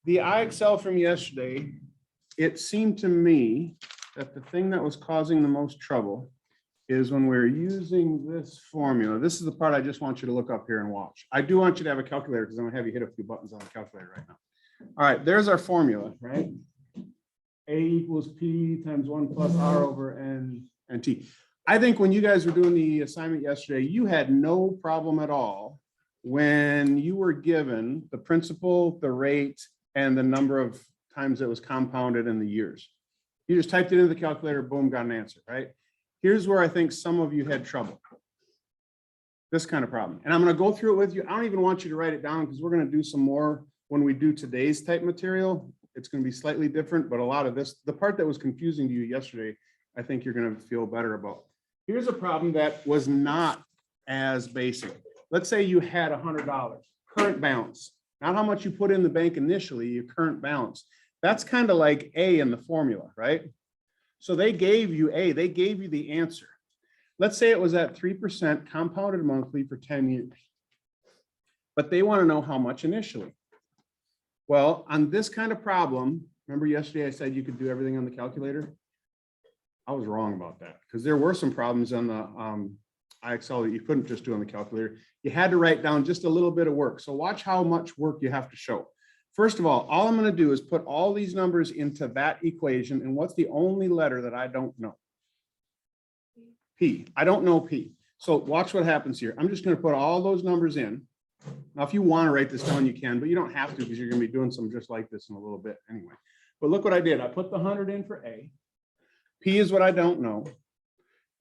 The IXL from yesterday, it seemed to me that the thing that was causing the most trouble is when we're using this formula. This is the part I just want you to look up here and watch. I do want you to have a calculator because I'm gonna have you hit a few buttons on the calculator right now. All right, there's our formula, right? A equals P times 1 plus R over N and T. I think when you guys were doing the assignment yesterday, you had no problem at all when you were given the principal, the rate, and the number of times it was compounded in the years. You just typed it into the calculator, boom, got an answer, right? Here's where I think some of you had trouble. This kind of problem. And I'm going to go through it with you. I don't even want you to write it down because we're going to do some more when we do today's type material. It's going to be slightly different, but a lot of this, the part that was confusing to you yesterday, I think you're going to feel better about. Here's a problem that was not as basic. Let's say you had $100, current balance, not how much you put in the bank initially, your current balance. That's kind of like A in the formula, right? So they gave you A, they gave you the answer. Let's say it was at 3% compounded monthly for 10 years. But they want to know how much initially. Well, on this kind of problem, remember yesterday I said you could do everything on the calculator? I was wrong about that because there were some problems on the IXL that you couldn't just do on the calculator. You had to write down just a little bit of work. So watch how much work you have to show. First of all I'm going to do is put all these numbers into that equation. And what's the only letter that I don't know? P. I don't know P. So watch what happens here. I'm just going to put all those numbers in. Now, if you want to write this down, you can, but you don't have to because you're going to be doing some just like this in a little bit anyway. But look what I did. I put the 100 in for A. P is what I don't know.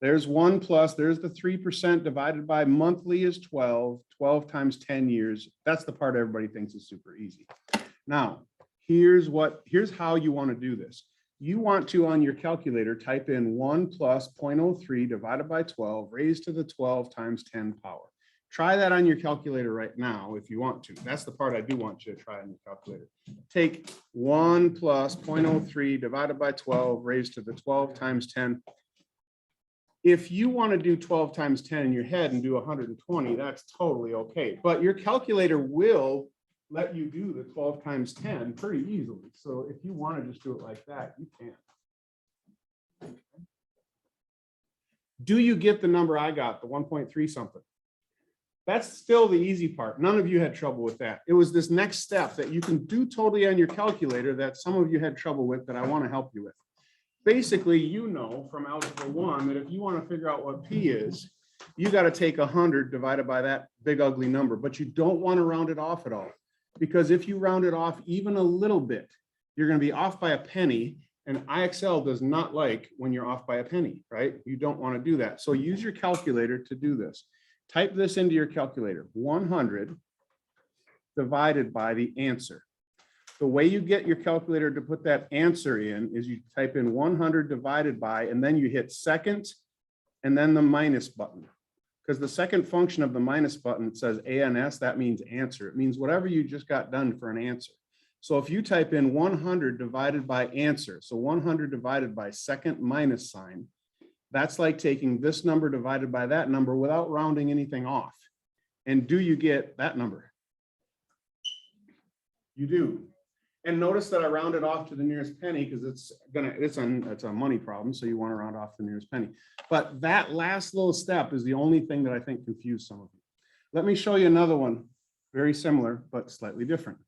There's 1 plus, there's the 3% divided by monthly is 12, 12 times 10 years. That's the part everybody thinks is super easy. Now, here's how you want to do this. You want to, on your calculator, type in 1 plus 0.03 divided by 12 raised to the 12 times 10 power. Try that on your calculator right now if you want to. That's the part I do want you to try on your calculator. Take 1 plus 0.03 divided by 12 raised to the 12 times 10. If you want to do 12 times 10 in your head and do 120, that's totally okay. But your calculator will let you do the 12 times 10 pretty easily. So if you want to just do it like that, you can. Do you get the number I got, the 1.3 something? That's still the easy part. None of you had trouble with that. It was this next step that you can do totally on your calculator that some of you had trouble with that I want to help you with. Basically, you know from Algebra 1 that if you want to figure out what P is, you got to take 100 divided by that big ugly number, but you don't want to round it off at all. Because if you round it off even a little bit, you're going to be off by a penny, and IXL does not like when you're off by a penny, right? You don't want to do that. So use your calculator to do this. Type this into your calculator, 100 divided by the answer. The way you get your calculator to put that answer in is you type in 100 divided by, and then you hit second, and then the minus button. Because the second function of the minus button, it says ANS, that means answer. It means whatever you just got done for an answer. So if you type in 100 divided by answer, so 100 divided by second minus sign, that's like taking this number divided by that number without rounding anything off. And do you get that number? You do. And notice that I rounded off to the nearest penny because it's a money problem. So you want to round off the nearest penny. But that last little step is the only thing that I think confused some of you. Let me show you another one, very similar, but slightly different.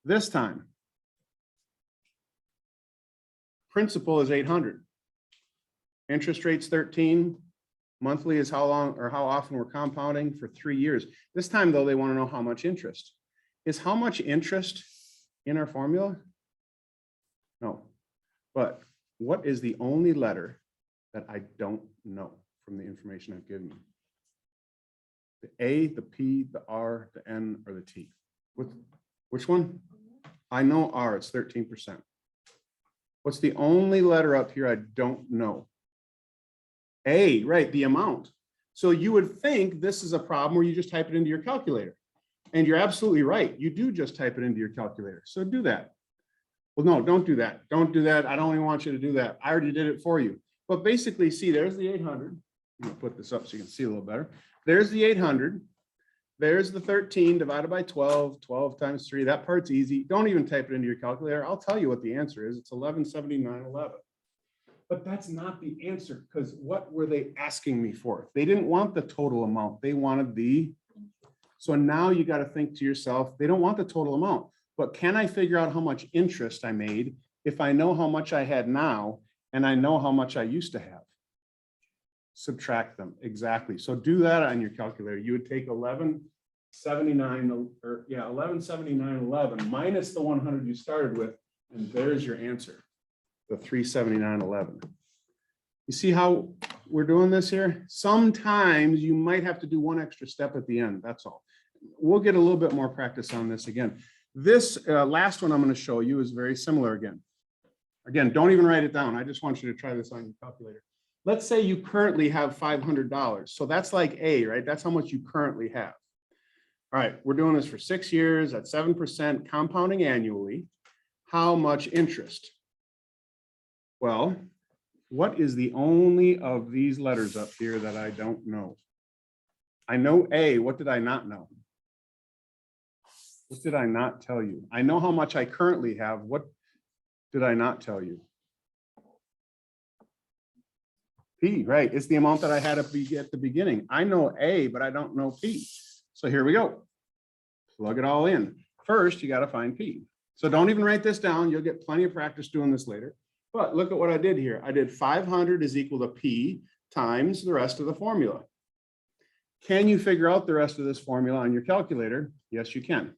This time, principal is 800. Interest rate's 13. Monthly is how long or how often we're compounding for 3 years. This time, though, they want to know how much interest. Is how much interest in our formula? No. But what is the only letter that I don't know from the information I've given you? The A, the P, the R, the N, or the T? Which one? I know R, it's 13%. What's the only letter up here I don't know? A, right, the amount. So you would think this is a problem where you just type it into your calculator. And you're absolutely right. You do just type it into your calculator. So do that. Well, no, don't do that. Don't do that. I don't even want you to do that. I already did it for you. But basically, see, there's the 800. I'm going to put this up so you can see a little better. There's the 800. there's the 13 divided by 12, 12 times 3. That part's easy. Don't even type it into your calculator. I'll tell you what the answer is. It's 1179.11. But that's not the answer, because what were they asking me for? They didn't want the total amount. They wanted the, so now you got to think to yourself, they don't want the total amount, but can I figure out how much interest I made if I know how much I had now and I know how much I used to have? Subtract them, exactly. So do that on your calculator. You would take 1179, or yeah, 1179.11 minus the 100 you started with, and there's your answer, the 379.11. You see how we're doing this here? Sometimes you might have to do one extra step at the end, that's all. We'll get a little bit more practice on this again. This last one I'm going to show you is very similar again. Again, don't even write it down. I just want you to try this on your calculator. Let's say you currently have $500. So that's like A, right? That's how much you currently have. All right, we're doing this for 6 years at 7% compounding annually. How much interest? Well, what is the only of these letters up here that I don't know? I know A. What did I not know? What did I not tell you? I know how much I currently have. What did I not tell you? P, right? It's the amount that I had at the beginning. I know A, but I don't know P. So here we go. Plug it all in. First, you got to find P. So don't even write this down. You'll get plenty of practice doing this later. But look at what I did here. I did 500 is equal to P times the rest of the formula. Can you figure out the rest of this formula on your calculator? Yes, you can.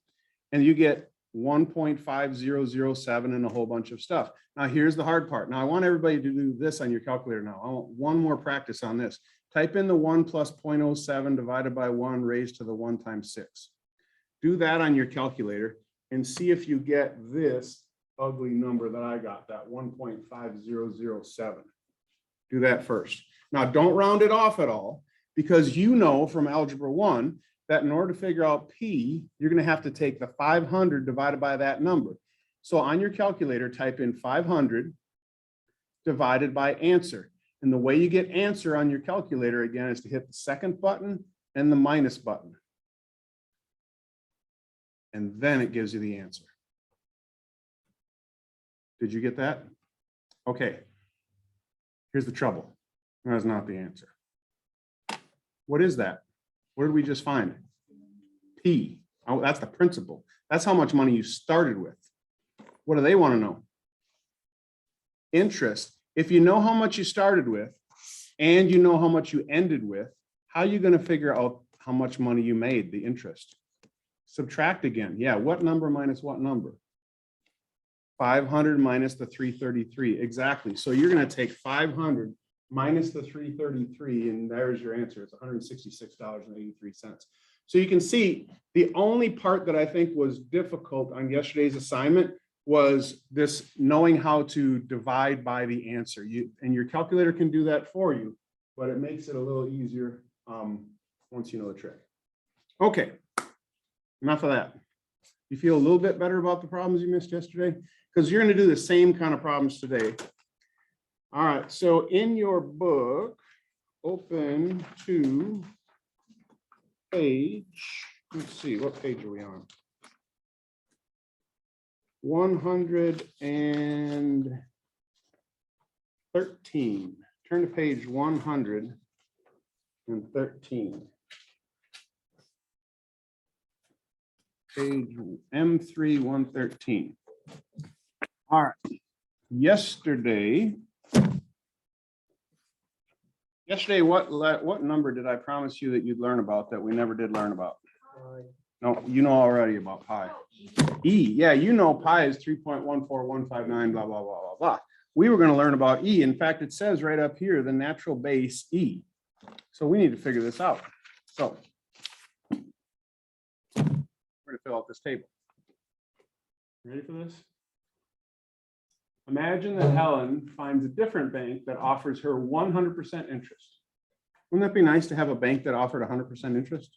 And you get 1.5007 and a whole bunch of stuff. Now, here's the hard part. Now, I want everybody to do this on your calculator now. I want one more practice on this. Type in the 1 plus 0.07 divided by 1 raised to the 1 times 6. Do that on your calculator and see if you get this ugly number that I got, that 1.5007. Do that first. Now, don't round it off at all, because you know from Algebra 1 that in order to figure out P, you're going to have to take the 500 divided by that number. So on your calculator, type in 500 divided by answer. And the way you get answer on your calculator, again, is to hit the second button and the minus button. And then it gives you the answer. Did you get that? Okay. Here's the trouble. That's not the answer. What is that? What did we just find? P. Oh, that's the principal. That's how much money you started with. What do they want to know? Interest. If you know how much you started with and you know how much you ended with, how are you going to figure out how much money you made, the interest? Subtract again. Yeah, what number minus what number? 500 minus the 333. Exactly. So you're going to take 500 minus the 333, and there's your answer. It's $166.83. So you can see the only part that I think was difficult on yesterday's assignment was this knowing how to divide by the answer. And your calculator can do that for you, but it makes it a little easier once you know the trick. Okay, enough of that. You feel a little bit better about the problems you missed yesterday? Because you're going to do the same kind of problems today. All right, so in your book, open to page, let's see, what page are we on? 113. Turn to page 113. Page M3 113. All right. Yesterday, what number did I promise you that you'd learn about that we never did learn about? No, you know already about pi. E, yeah, you know pi is 3.14159, blah, blah, blah, blah, blah. We were going to learn about E. In fact, it says right up here, the natural base E. So we need to figure this out. So we're going to fill out this table. Ready for this? Imagine that Helen finds a different bank that offers her 100% interest. Wouldn't that be nice to have a bank that offered 100% interest?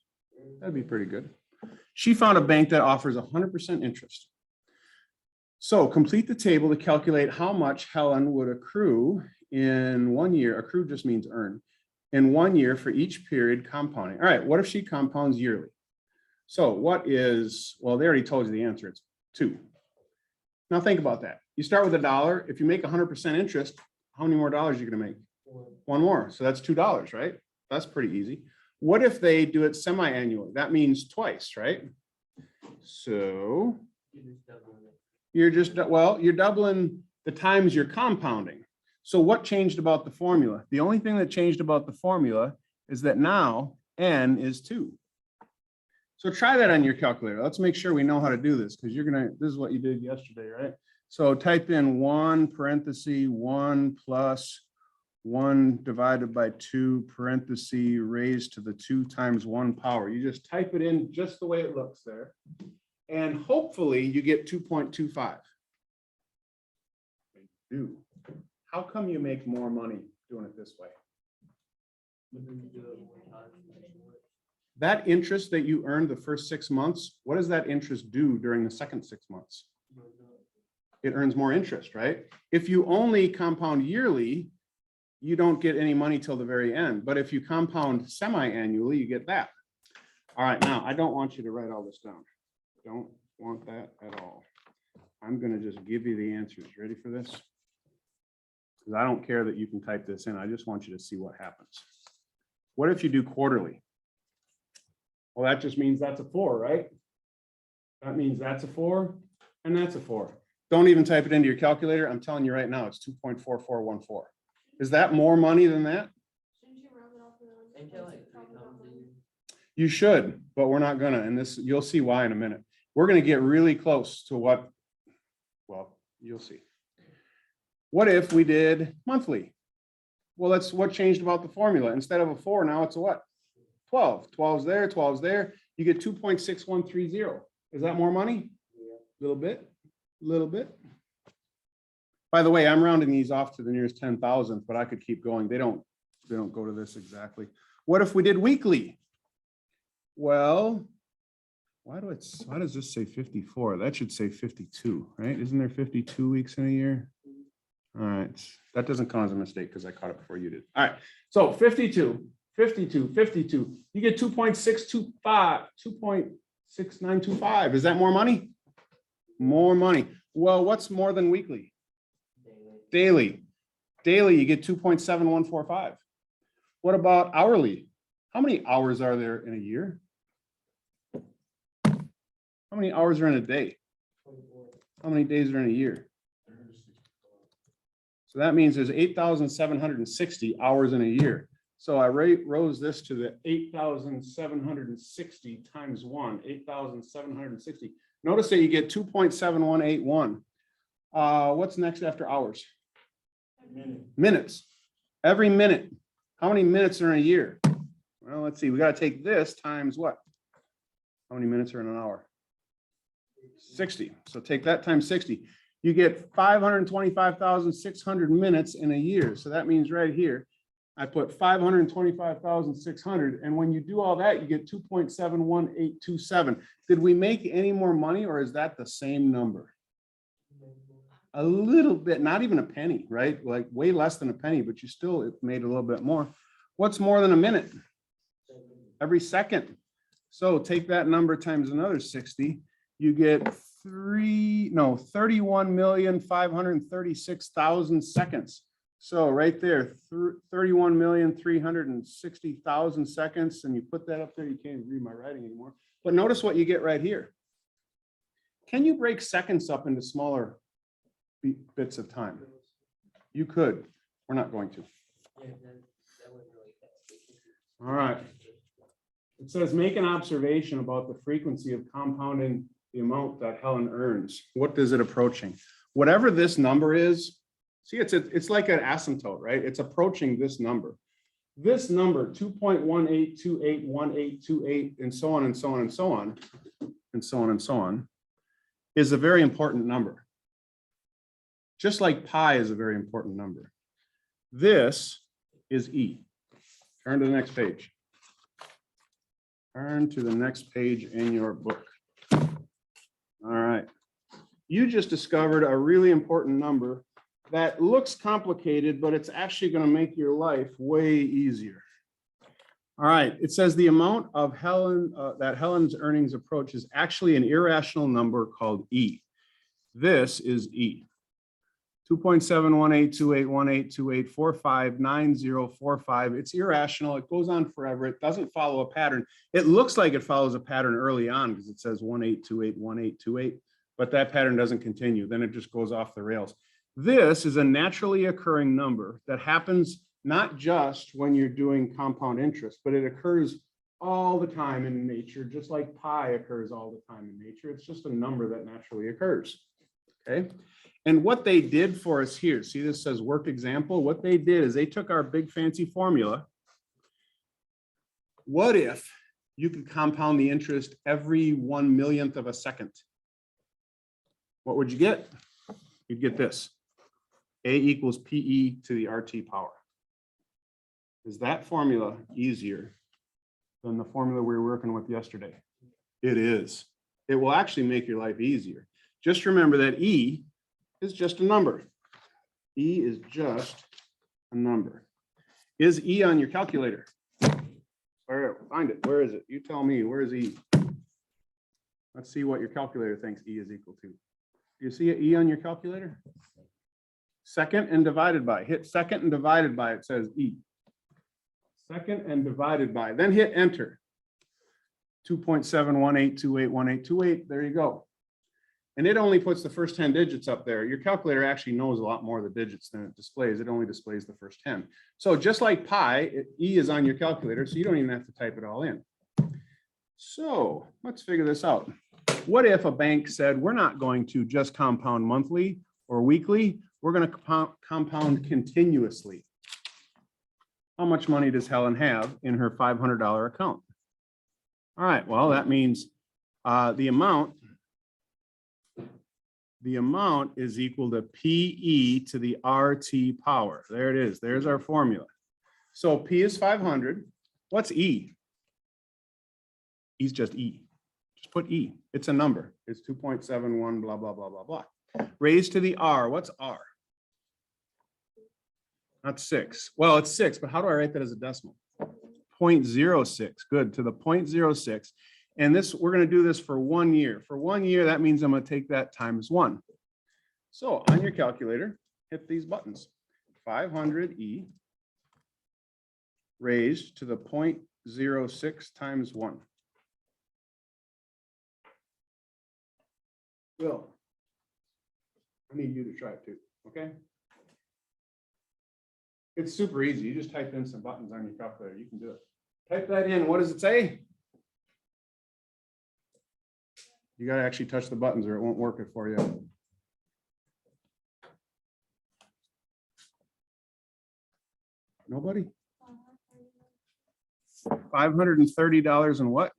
That'd be pretty good. She found a bank that offers 100% interest. So complete the table to calculate how much Helen would accrue in 1 year. Accrue just means earn. In 1 year for each period compounding. All right, what if she compounds yearly? So what is, well, they already told you the answer. It's 2. Now think about that. You start with $1. If you make 100% interest, how many more dollars are you going to make? 1 more. So that's $2, right? That's pretty easy. What if they do it semi-annually? That means twice, right? So you're doubling the times you're compounding. So what changed about the formula? The only thing that changed about the formula is that now n is 2. So try that on your calculator. Let's make sure we know how to do this, because this is what you did yesterday, right? So type in 1 parenthesis 1 plus 1 divided by 2 parenthesis raised to the 2 times 1 power. You just type it in just the way it looks there. And hopefully you get 2.25. Do. How come you make more money doing it this way? That interest that you earned the first 6 months, what does that interest do during the second 6 months? It earns more interest, right? If you only compound yearly, you don't get any money till the very end. But if you compound semi-annually, you get that. All right, now I don't want you to write all this down. Don't want that at all. I'm going to just give you the answers. Ready for this? Because I don't care that you can type this in. I just want you to see what happens. What if you do quarterly? Well, that just means that's a 4, right? That means that's a 4 and that's a 4. Don't even type it into your calculator. I'm telling you right now, it's 2.4414. Is that more money than that? You should, but we're not gonna, and this, you'll see why in a minute. We're gonna get really close to what, well, you'll see. What if we did monthly? Well, that's what changed about the formula. Instead of a 4, now it's a what? 12. 12's there, 12's there. You get 2.6130. Is that more money? A little bit, a little bit. By the way, I'm rounding these off to the nearest 10,000th, but I could keep going. They don't go to this exactly. What if we did weekly? Well, why does this say 54? That should say 52, right? Isn't there 52 weeks in a year? All right, that doesn't count as a mistake because I caught it before you did. All right, so 52, 52, 52. You get 2.625, 2.6925. Is that more money? More money. Well, what's more than weekly? Daily. Daily, you get 2.7145. What about hourly? How many hours are there in a year? How many hours are in a day? How many days are in a year? So that means there's 8,760 hours in a year. So I rose this to the 8,760 times 1, 8,760. Notice that you get 2.7181. What's next after hours? Minutes. Every minute. How many minutes are in a year? Well, let's see. We got to take this times what? How many minutes are in an hour? 60. So take that times 60. You get 525,600 minutes in a year. So that means right here, I put 525,600. And when you do all that, you get 2.71827. Did we make any more money, or is that the same number? A little bit, not even a penny, right? Like way less than a penny, but you still made a little bit more. What's more than a minute? Every second. So take that number times another 60. You get 31,536,000 seconds. So right there, 31,360,000 seconds. And you put that up there, you can't read my writing anymore. But notice what you get right here. Can you break seconds up into smaller bits of time? You could. We're not going to. All right. It says, make an observation about the frequency of compounding the amount that Helen earns. What is it approaching? Whatever this number is, see, it's like an asymptote, right? It's approaching this number. This number, 2.18281828, and so on and so on and so on, and so on and so on, is a very important number. Just like pi is a very important number. This is E. Turn to the next page. Turn to the next page in your book. All right. You just discovered a really important number that looks complicated, but it's actually going to make your life way easier. All right, it says the amount of that Helen's earnings approach is actually an irrational number called E. This is E. 2.718281828459045. It's irrational. It goes on forever. It doesn't follow a pattern. It looks like it follows a pattern early on because it says 18281828, but that pattern doesn't continue. Then it just goes off the rails. This is a naturally occurring number that happens not just when you're doing compound interest, but it occurs all the time in nature, just like pi occurs all the time in nature. It's just a number that naturally occurs. Okay. And what they did for us here, see, this says work example. What they did is they took our big fancy formula. What if you could compound the interest every 1/1,000,000th of a second? What would you get? You'd get this. A equals PE to the RT power. Is that formula easier than the formula we were working with yesterday? It is. It will actually make your life easier. Just remember that E is just a number. E is just a number. Is E on your calculator? Where, find it. Where is it? You tell me. Where is E? Let's see what your calculator thinks E is equal to. Do you see an E on your calculator? Second and divided by. Hit second and divided by. It says E. Second and divided by. Then hit enter. 2.718281828. There you go. And it only puts the first 10 digits up there. Your calculator actually knows a lot more of the digits than it displays. It only displays the first 10. So just like pi, E is on your calculator, so you don't even have to type it all in. So let's figure this out. What if a bank said, we're not going to just compound monthly or weekly, we're going to compound continuously? How much money does Helen have in her $500 account? All right, well, that means the amount is equal to PE to the RT power. There it is. There's our formula. So P is 500. What's E? E's just E. Just put E. It's a number. It's 2.71, blah, blah, blah, blah, blah. Raised to the R. What's R? Not 6. Well, it's 6, but how do I write that as a decimal? 0.06. Good, to the 0.06. And this, we're going to do this for 1 year. For 1 year, that means I'm going to take that times 1. So on your calculator, hit these buttons. 500E raised to the 0.06 times 1. Bill, I need you to try it too, okay? It's super easy. You just type in some buttons on your calculator. You can do it. Type that in. What does it say? You got to actually touch the buttons or it won't work it for you. Nobody? $530 and what?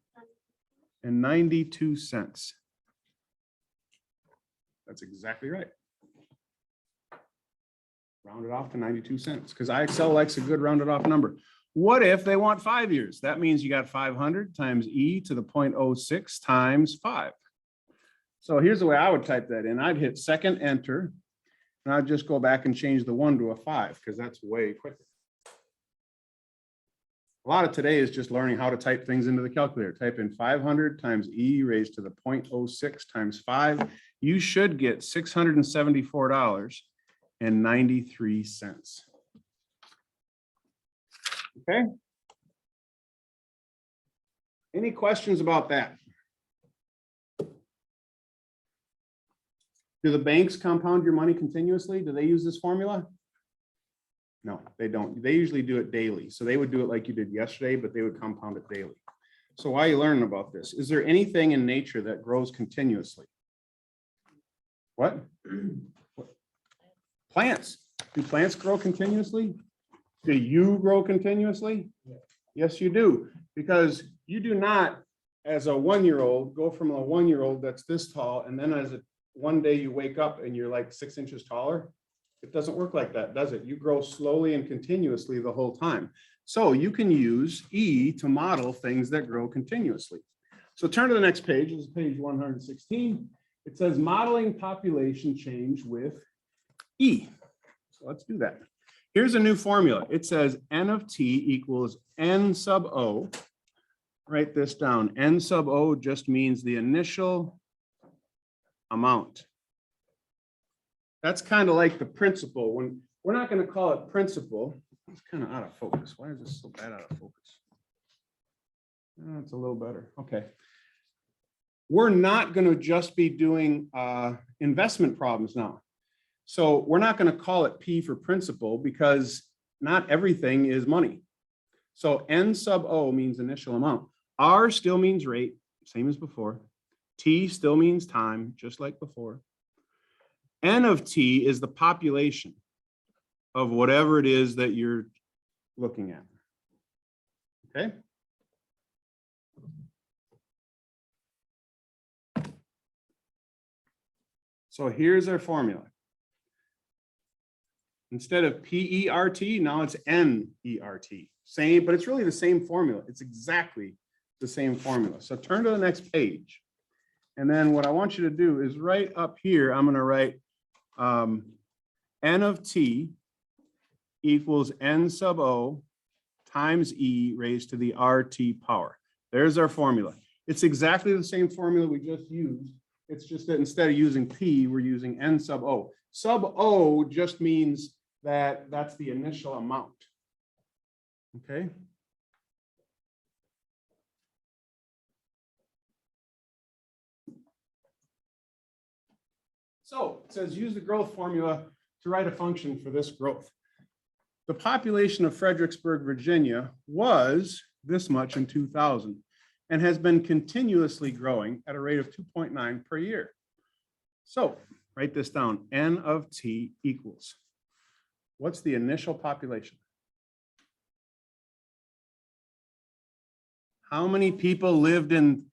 And 92 cents. That's exactly right. Round it off to 92 cents because IXL likes a good rounded off number. What if they want 5 years? That means you got 500 times E to the 0.06 times 5. So here's the way I would type that in. I'd hit second enter, and I'd just go back and change the 1 to a 5 because that's way quicker. A lot of today is just learning how to type things into the calculator. Type in 500 times E raised to the 0.06 times 5. You should get $674.93. Okay. Any questions about that? Do the banks compound your money continuously? Do they use this formula? No, they don't. They usually do it daily. So they would do it like you did yesterday, but they would compound it daily. So why are you learning about this? Is there anything in nature that grows continuously? What? Plants. Do plants grow continuously? Do you grow continuously? Yes, you do. Because you do not, as a 1-year-old, go from a 1-year-old that's this tall, and then as a one day you wake up and you're like 6 inches taller. It doesn't work like that, does it? You grow slowly and continuously the whole time. So you can use E to model things that grow continuously. So turn to the next page. This is page 116. It says modeling population change with E. So let's do that. Here's a new formula. It says N of T equals N sub O. Write this down. N sub O just means the initial amount. That's kind of like the principal. When we're not going to call it principal, it's kind of out of focus. Why is this so bad out of focus? It's a little better. Okay. We're not going to just be doing investment problems now. So we're not going to call it P for principal because not everything is money. So N sub O means initial amount. R still means rate, same as before. T still means time, just like before. N of T is the population of whatever it is that you're looking at. Okay. So here's our formula. Instead of PERT, now it's NERT. Same, but it's really the same formula. It's exactly the same formula. So turn to the next page. And then what I want you to do is right up here, I'm going to write N of T equals N sub O times E raised to the RT power. There's our formula. It's exactly the same formula we just used. It's just that instead of using P, we're using N sub O. Sub O just means that that's the initial amount. Okay. So it says use the growth formula to write a function for this growth. The population of Fredericksburg, Virginia was this much in 2000 and has been continuously growing at a rate of 2.9 per year. So write this down. N of T equals. What's the initial population? How many people lived in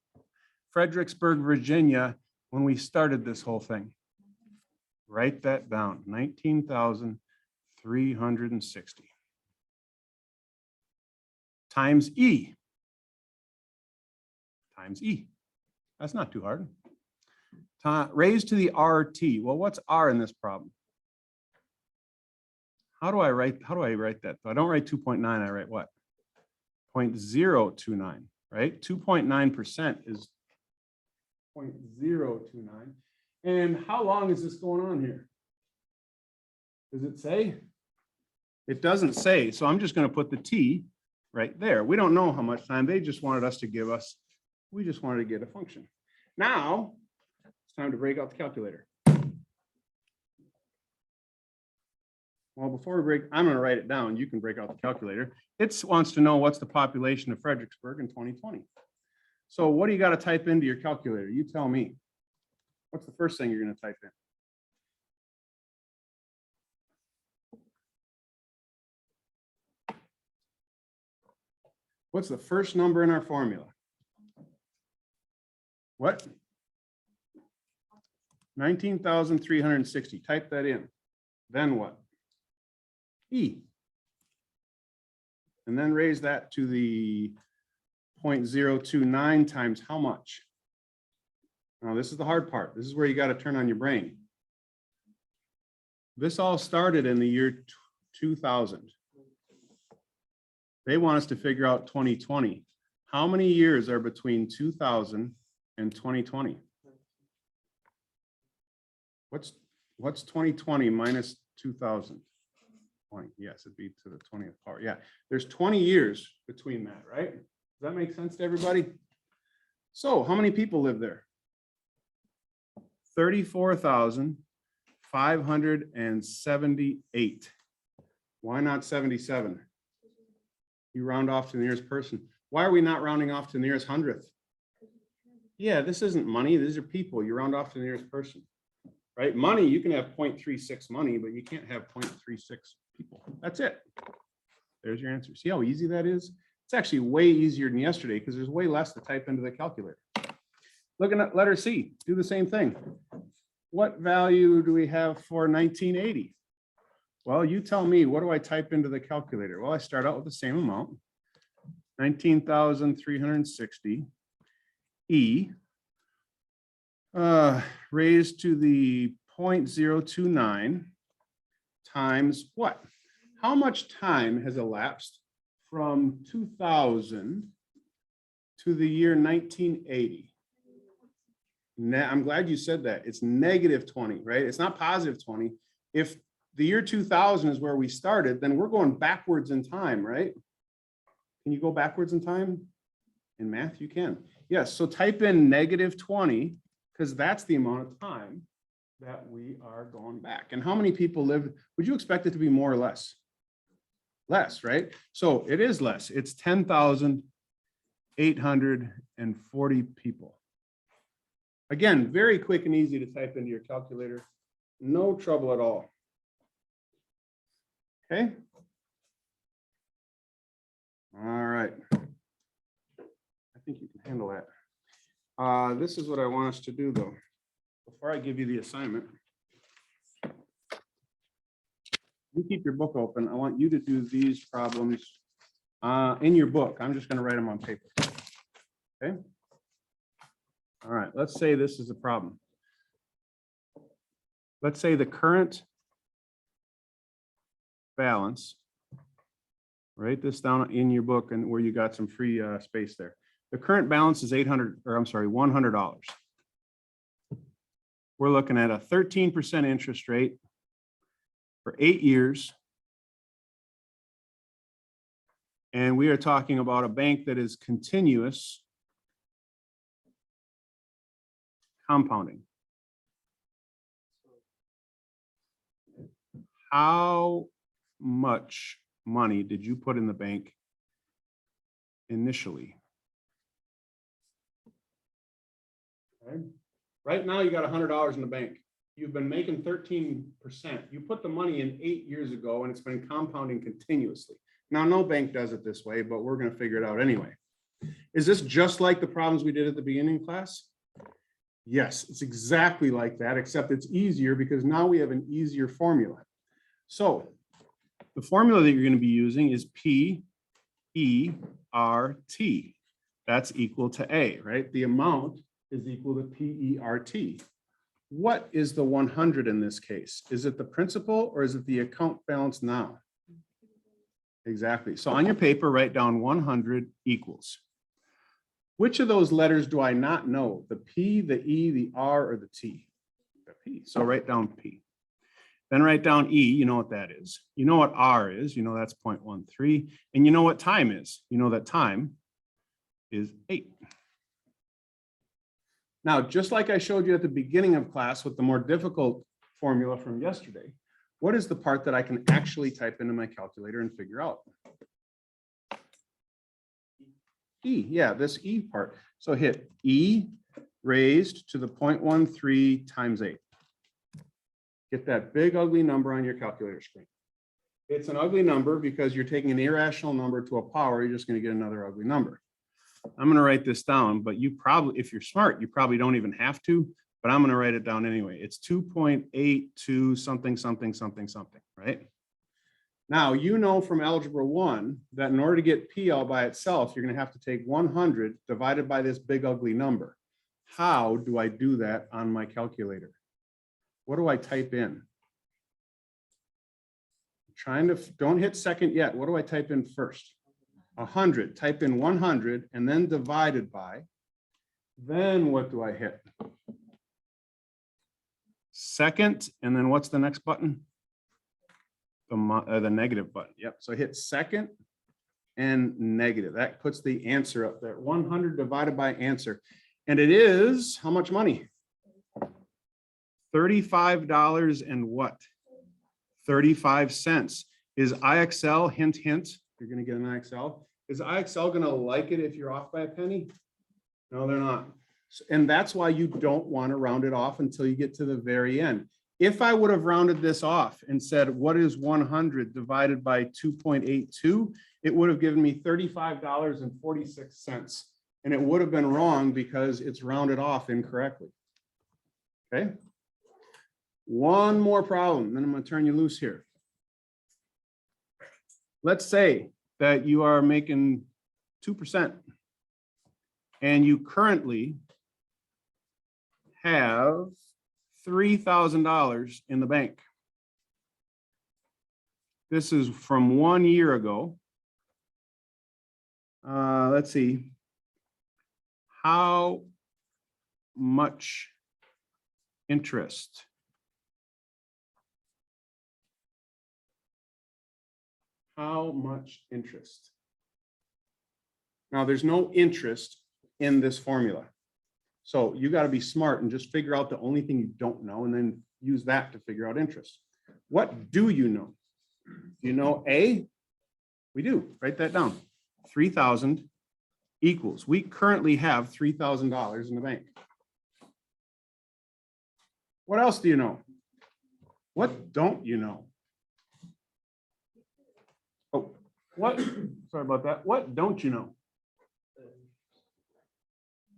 Fredericksburg, Virginia when we started this whole thing? Write that down, 19,360 times E. Times E. That's not too hard. Raised to the RT. Well, what's R in this problem? How do I write that? I don't write 2.9, I write what? 0.029, right? 2.9% is 0.029. And how long is this going on here? Does it say? It doesn't say. So I'm just going to put the T right there. We don't know how much time. They just wanted us to give us. We just wanted to get a function. Now it's time to break out the calculator. Well, before we break, I'm going to write it down. You can break out the calculator. It wants to know what's the population of Fredericksburg in 2020. So what do you got to type into your calculator? You tell me. What's the first thing you're going to type in? What's the first number in our formula? What? 19,360. Type that in. Then what? E. And then raise that to the 0.029 times how much? Now, this is the hard part. This is where you got to turn on your brain. This all started in the year 2000. They want us to figure out 2020. How many years are between 2000 and 2020? What's 2020 minus 2000? 20. Yes, it'd be to the 20th power. Yeah, there's 20 years between that, right? Does that make sense to everybody? So how many people live there? 34,578. Why not 77? You round off to the nearest person. Why are we not rounding off to the nearest hundredth? Yeah, this isn't money. These are people. You round off to the nearest person, right? Money, you can have 0.36 money, but you can't have 0.36 people. That's it. There's your answer. See how easy that is? It's actually way easier than yesterday because there's way less to type into the calculator. Looking at letter C, do the same thing. What value do we have for 1980? Well, you tell me, what do I type into the calculator? Well, I start out with the same amount, 19,360 E raised to the 0.029 times what? how much time has elapsed from 2000 to the year 1980? I'm glad you said that. It's -20, right? It's not +20. If the year 2000 is where we started, then we're going backwards in time, right? Can you go backwards in time? In math, you can. Yes, so type in -20, because that's the amount of time that we are going back. And how many people live? Would you expect it to be more or less? Less, right? So it is less. It's 10,840 people. Again, very quick and easy to type into your calculator. No trouble at all. Okay. All right. I think you can handle that. This is what I want us to do, though. Before I give you the assignment, you keep your book open. I want you to do these problems in your book. I'm just going to write them on paper. Okay. All right. Let's say this is a problem. Let's say the current balance. Write this down in your book and where you got some free space there. The current balance is $100. We're looking at a 13% interest rate for 8 years. And we are talking about a bank that is continuous compounding. How much money did you put in the bank initially? Okay. Right now, you got $100 in the bank. You've been making 13%. You put the money in 8 years ago, and it's been compounding continuously. Now, no bank does it this way, but we're going to figure it out anyway. Is this just like the problems we did at the beginning class? Yes, it's exactly like that, except it's easier because now we have an easier formula. So the formula that you're going to be using is PERT. That's equal to A, right? The amount is equal to PERT. What is the 100 in this case? Is it the principal or is it the account balance now? Exactly. So on your paper, write down 100 equals. Which of those letters do I not know? The P, the E, the R, or the T? The P. So write down P. Then write down E, you know what that is. You know what R is, you know that's 0.13. And you know what time is. You know that time is 8. Now, just like I showed you at the beginning of class with the more difficult formula from yesterday, what is the part that I can actually type into my calculator and figure out? E, yeah, this E part. So hit E raised to the 0.13 times 8. Get that big ugly number on your calculator screen. It's an ugly number because you're taking an irrational number to a power, you're just going to get another ugly number. I'm going to write this down, but you probably, if you're smart, you probably don't even have to, but I'm going to write it down anyway. It's 2.82 something, something, something, something, right? Now, you know from Algebra 1 that in order to get P all by itself, you're going to have to take 100 divided by this big ugly number. How do I do that on my calculator? What do I type in? Don't hit second yet. What do I type in first? 100. Type in 100 and then divided by. Then what do I hit? Second, and then what's the next button? The negative button. Yep. So hit second and negative. That puts the answer up there. 100 divided by answer. And it is how much money? $35 and what? 35 cents. Is IXL, hint, hint, you're going to get an IXL. Is IXL going to like it if you're off by a penny? No, they're not. And that's why you don't want to round it off until you get to the very end. If I would have rounded this off and said, what is 100 divided by 2.82? It would have given me $35.46. And it would have been wrong because it's rounded off incorrectly. Okay. One more problem, then I'm going to turn you loose here. Let's say that you are making 2% and you currently have $3,000 in the bank. This is from 1 year ago. Let's see. How much interest? How much interest? Now, there's no interest in this formula. So you got to be smart and just figure out the only thing you don't know and then use that to figure out interest. What do you know? You know A? We do. Write that down. 3,000 equals. We currently have $3,000 in the bank. What else do you know? What don't you know? Oh, what? Sorry about that. What don't you know?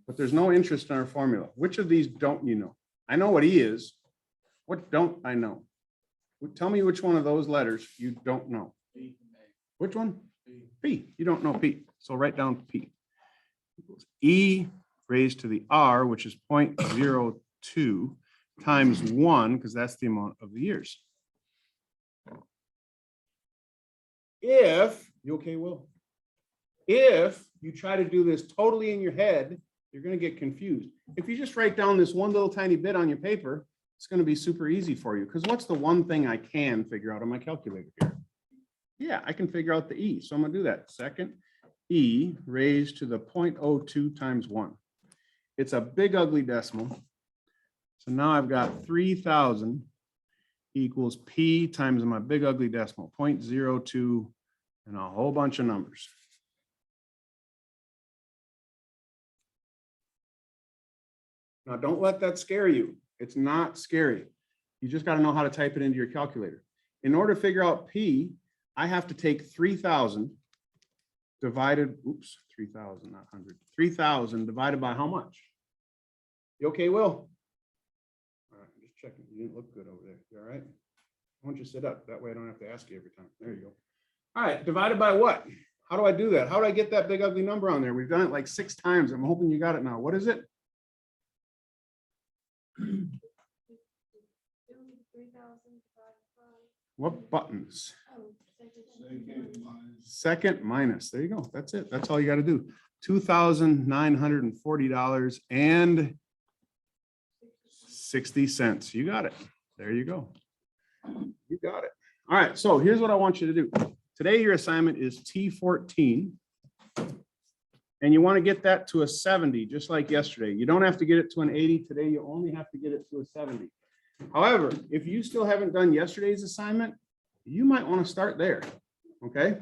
But there's no interest in our formula. Which of these don't you know? I know what E is. What don't I know? Tell me which one of those letters you don't know. Which one? P. You don't know P. So write down P. E raised to the R, which is 0.02 times 1, because that's the amount of the years. If, you okay, Will? If you try to do this totally in your head, you're going to get confused. If you just write down this one little tiny bit on your paper, it's going to be super easy for you. Because what's the one thing I can figure out on my calculator here? Yeah, I can figure out the E. So I'm going to do that. Second E raised to the 0.02 times 1. It's a big ugly decimal. So now I've got 3,000 equals P times my big ugly decimal, 0.02, and a whole bunch of numbers. Now, don't let that scare you. It's not scary. You just got to know how to type it into your calculator. In order to figure out P, I have to take 3,000 divided, 3,000, not 100. 3,000 divided by how much? You okay, Will? All right, I'm just checking. You didn't look good over there. You all right? Why don't you sit up? That way I don't have to ask you every time. There you go. All right, divided by what? How do I do that? How do I get that big ugly number on there? We've done it like 6 times. I'm hoping you got it now. What is it? What buttons? Second minus. There you go. That's it. That's all you got to do. $2,940.60. You got it. There you go. You got it. All right. So here's what I want you to do. Today, your assignment is T14. And you want to get that to a 70, just like yesterday. You don't have to get it to an 80. Today, you only have to get it to a 70. However, if you still haven't done yesterday's assignment, you might want to start there, okay?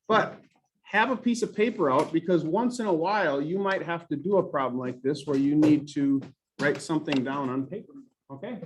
But have a piece of paper out, because once in a while, you might have to do a problem like this where you need to write something down on paper, okay?